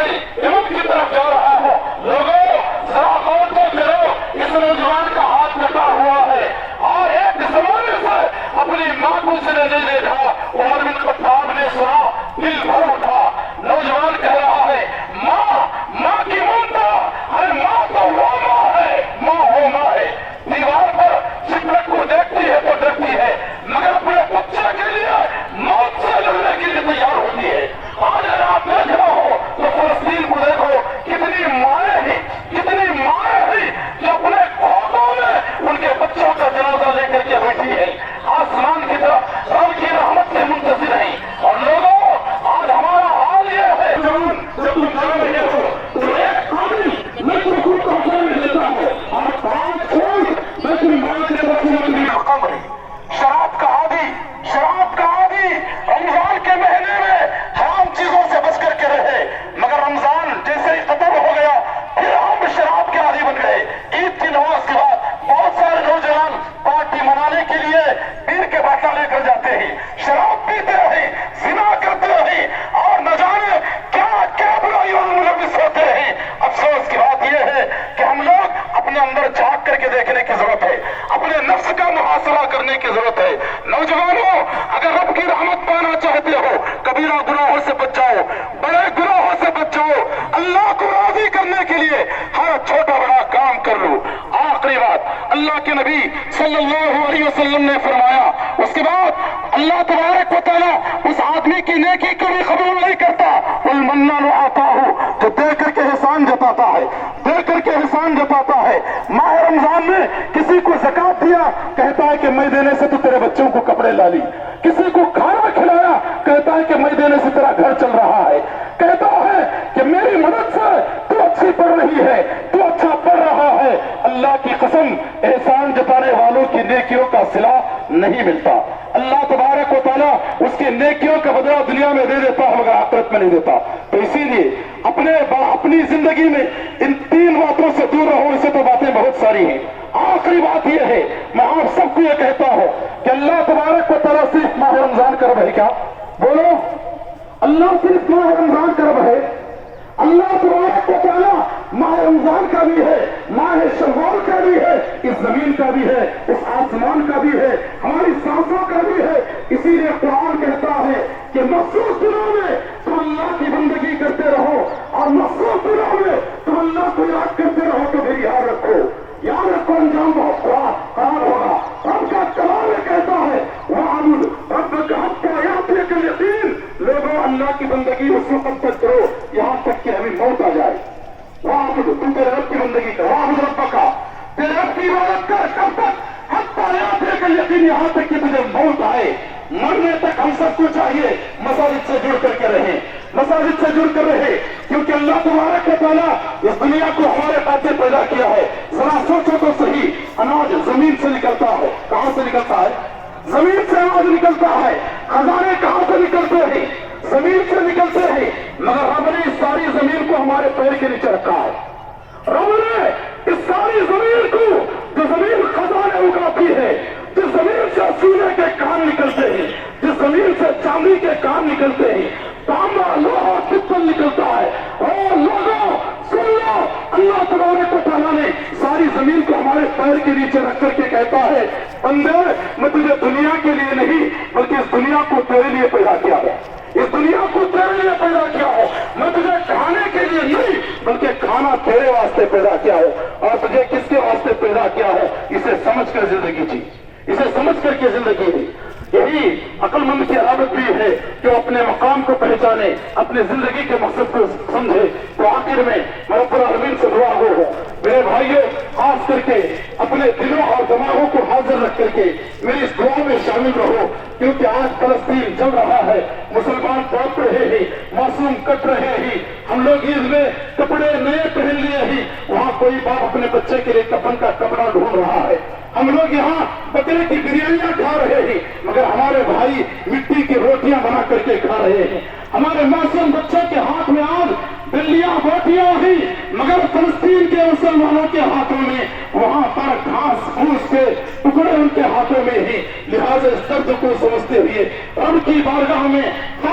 में इल्म की तरफ जा रहा है। लोगों जरा गौर तो करो, इस नौजवान का हाथ कटा हुआ है और एक जमाने से अपनी माँ को उसने नहीं देखा। उमर बिन खत्ताब ने सुना, दिल भर उठा। नौजवान कह रहा है, माँ की ममता, अरे माँ तो वो माँ है, माँ वो माँ है। दीवार पर शिक्षक को देखती है तो डरती है, मगर अपने बच्चे के लिए मौत से लड़ने के लिए तैयार होती है। आज अगर आप देख रहे हो तो फलस्तीन को देखो, कितनी माएँ हैं जो अपने घोड़ों में उनके बच्चों का जनाजा लेकर के बैठी है, आसमान की तरफ रब की रहमत से मुंतजिर है। और लोगों, आज हमारा हाल ये है, जब तुम जा रहे हो तो एक आदमी मैं तो खुद को नहीं देता हूँ और पाँच छोड़ मैं तुम माँ के बच्चे मकाम रही। शराब का आदि रमजान के महीने में हराम चीजों से बच करके रहे, मगर रमजान जैसे ही खत्म हो गया फिर हम शराब के आदि बन गए। ईद की नमाज के बाद बहुत सारे नौजवान पार्टी मनाने के लिए पीर के बाटा लेकर जाते हैं, शराब पीते हैं, जिना करते हैं और न जाने क्या क्या बुराइयों में मुलविस होते हैं। अफसोस की बात यह है कि हम लोग अपने अंदर झांक करके देखने की जरूरत है, अपने नफ्स का मुहासरा करने की जरूरत है। नौजवानों, अगर रब की रहमत पाना चाहते हो, कबीरा गुनाहों से बच जाओ, बड़े गुनाहों से बच जाओ, अल्लाह को राजी करने के लिए हर छोटा बड़ा काम कर लो। आखिरी बात, अल्लाह के नबी सल्लल्लाहु अलैहि वसल्लम ने फरमाया, उसके बाद अल्लाह तबारक व तआला उस आदमी की नेकी को भी कबूल नहीं करता। वल मन्नानु आताहु, जो दे करके एहसान जताता है, दे करके एहसान जताता है। माह रमजान में किसी को ज़कात दिया, कहता है कि मैं देने से तो तेरे बच्चों को कपड़े ला ली। किसी को खाना खिलाया, कहता है कि मैं देने से तेरा घर चल रहा है। कहता है कि मेरी मदद से तू अच्छी पढ़ रही है, तू अच्छा पढ़ रहा है। अल्लाह की कसम, एहसान जताने वालों की नेकियों का सिला नहीं मिलता। अल्लाह तबारक व तआला उसकी नेकियों का बदला दुनिया में दे देता है, मगर आखिरत में नहीं देता। तो इसीलिए अपनी जिंदगी में इन तीन बातों से दूर रहो। इसे तो बातें बहुत सारी हैं, आखिरी बात यह है, मैं आप सबको यह कहता हूं कि अल्लाह तबारक व तआला सिर्फ माह रमजान का रब है क्या? बोलो, अल्लाह सिर्फ माह रमजान का रब है? अल्लाह तबारक व तआला माह रमजान का भी है, माह शव्वाल का भी है, इस जमीन का भी है, इस आसमान का भी है, हमारी सांसों का भी है। इसीलिए कुरान कहता है कि मखसूस दिनों में तुम अल्लाह की बंदगी करते रहो और मखसूस दिनों में तुम अल्लाह को याद करते रहो। तो फिर याद रखो अंजाम बहुत खराब होगा। आपका कलाम कहता है, वाबुद रब्बक हत्ता यातियकल यकीन, लोगों अल्लाह की बंदगी उस वक्त तक करो यहाँ तक कि हमें मौत आ जाए। वाबुद, तुम तेरे रब की बंदगी करो, वाबुद रब्बका, तेरे रब की इबादत कर, कब तक? हत्ता यातियकल यकीन, यहाँ तक कि तुझे मौत आए। मरने तक हम सबको चाहिए मसाजिद से जुड़ करके रहे, मसाजिद से जुड़ कर रहे, क्योंकि अल्लाह तबारक व तआला इस दुनिया को हमारे खातिर पैदा किया है। जरा सोचो तो सही, अनाज जमीन से निकलता है, कहां से निकलता है? जमीन से अनाज निकलता है। खजाने कहां से निकलते हैं? जमीन से निकलते हैं। मगर रब ने इस सारी जमीन को हमारे पैर के नीचे रखा है। रब ने इस सारी जमीन को, जो जमीन खजाने उगाती है, जिस जमीन से सोने के काम निकलते हैं, जिस जमीन से चांदी के काम निकलते हैं, तांबा लोहा पित्तल निकलता है। और लोगों सुन लो, अल्लाह तबारक व तआला ने सारी जमीन को हमारे पैर के नीचे रख करके कहता है, बंदे मैं तुझे दुनिया के लिए नहीं बल्कि इस दुनिया को तेरे लिए पैदा किया है, इस दुनिया को तेरे लिए पैदा किया हो। मैं तुझे खाने के लिए नहीं बल्कि खाना तेरे वास्ते पैदा किया हो। और तुझे किसके वास्ते पैदा किया हो, इसे समझ कर जिंदगी जी, इसे समझ करके जिंदगी दी। यही अक्लमंद की अलामत भी है कि वो अपने मकाम को पहचाने, अपने जिंदगी के मकसद को समझे। तो आखिर में मैं रब्बुल आलमीन से दुआ हो मेरे भाइयों, खास करके अपने दिलों और दिमागों को हाजिर रख करके मेरी इस दुआ में शामिल रहो, क्योंकि आज फलस्तीन जल रहा है, मुसलमान तड़प रहे हैं, मासूम कट रहे हैं। हम लोग ईद में कपड़े नए पहन लिए हैं, वहाँ कोई बाप अपने बच्चे के लिए कफन का कपड़ा ढूंढ रहा है। हम लोग यहाँ बकरे की बिरयानियां खा रहे हैं, मगर हमारे भाई मिट्टी की रोटियां बना करके खा रहे हैं। हमारे मासूम बच्चों के हाथ में आज बिल्लियां बोटियां ही, मगर फलस्तीन के मुसलमानों के हाथों में वहां पर घास फूस के टुकड़े उनके हाथों में ही। लिहाजा इस दर्द को समझते हुए रब की बारगाह में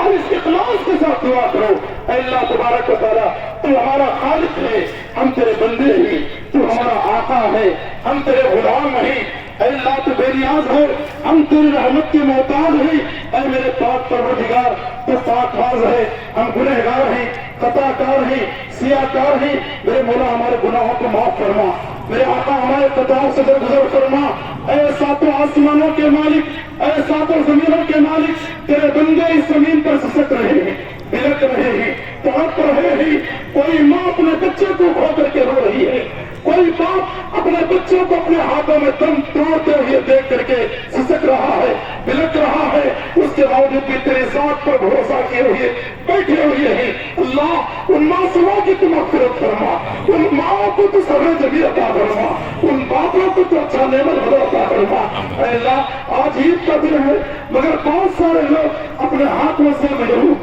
اور اس اخلاص کے ساتھ دعا کرو، اے اللہ تبارک و تعالیٰ تو ہمارا خالق ہے، ہم تیرے بندے ہی، تو ہمارا آقا ہے، ہم تیرے غلام ہیں، اے اللہ تو بے نیاز ہے، ہم تیری رحمت کے محتاج ہیں، اے میرے پاک پروردگار تو پاک باز ہے، ہم گنہگار ہیں، خطا کار ہیں، سیاہ کار ہیں، میرے مولا ہمارے گناہوں کو معاف فرما، میرے آقا ہمارے خطاؤں سے درگزر فرما، اے ساتوں آسمانوں کے مالک، اے ساتوں زمینوں کے مالک، تیرے بندے اس زمین پر سسک رہے ہیں، بلک رہے ہیں، تڑپ رہے ہیں، کوئی ماں اپنے بچے کو کھو کر کے رو رہی ہے، کوئی باپ اپنے بچوں کو اپنے ہاتھوں میں دم توڑتے ہوئے دیکھ کر کے سسک رہا ہے، بلک رہا ہے، اس کے باوجود بھی تیرے ذات پر بھروسہ کیے ہوئے بیٹھے ہوئے ہیں۔ اللہ ان معصوموں کی تو مغفرت فرما، ان ماں کو تو صبر جمیل عطا فرما، ان باپوں کو تو اچھا نعمت بھرا عطا فرما۔ اے اللہ آج عید کا دن ہے مگر بہت سارے لوگ اپنے ہاتھوں سے محروم